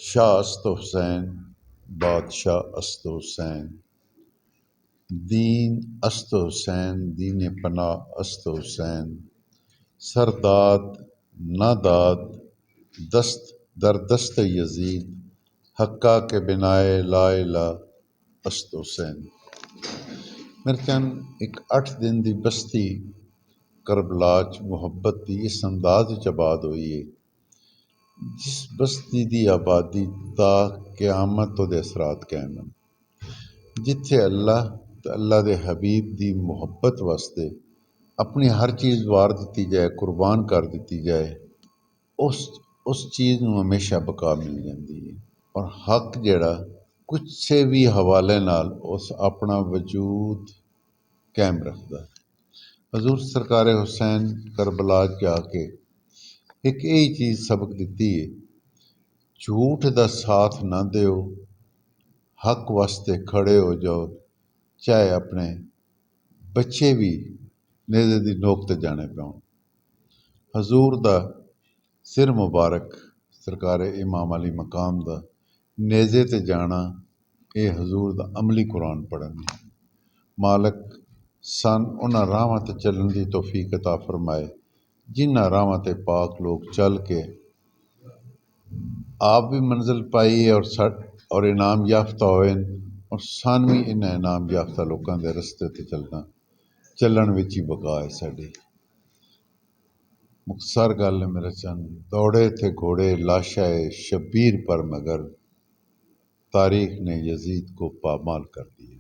شاہ است حسین بادشاہ است حسین، دین است حسین دین پناہ است حسین، سرداد نہ داد دست در دست یزید، حقہ کے بنائے لا الہ است حسین۔ میرے چند ایک 8 دن دی بستی کربلا چ محبت دی اس انداز وچ آباد ہوئی ہے جس بستی دی آبادی تا قیامت تو دے اثرات قائم ہیں، جتھے اللہ تے اللہ دے حبیب دی محبت واسطے اپنی ہر چیز وار دیتی جائے، قربان کر دیتی جائے، اس چیز نوں ہمیشہ بقا مل جاندی ہے، اور حق جڑا کچھ سے بھی حوالے نال اس اپنا وجود قائم رکھدا ہے۔ حضور سرکار حسین کربلا جا کے ایک یہی چیز سبق دیتی ہے، جھوٹ دا ساتھ نہ دیو، حق واسطے کھڑے ہو جاؤ، چاہے اپنے بچے بھی نیزے دی نوک تے جانے پاؤں۔ حضور دا سر مبارک سرکار امام علی مقام دا نیزے تے جانا، اے حضور دا عملی قرآن پڑھن ہے۔ مالک سن انہاں راہواں تے چلن دی توفیق عطا فرمائے جنہاں راہواں تے پاک لوگ چل کے آپ بھی منزل پائی اور انعام یافتہ ہوئے، اور سان بھی انہاں انعام یافتہ لوکاں دے رستے تے چلن وچ ہی بقا ہے ساڈی۔ مختصر گل ہے میرے چند، دوڑے تھے گھوڑے لاشائے شبیر پر، مگر تاریخ نے یزید کو پامال کر دیا۔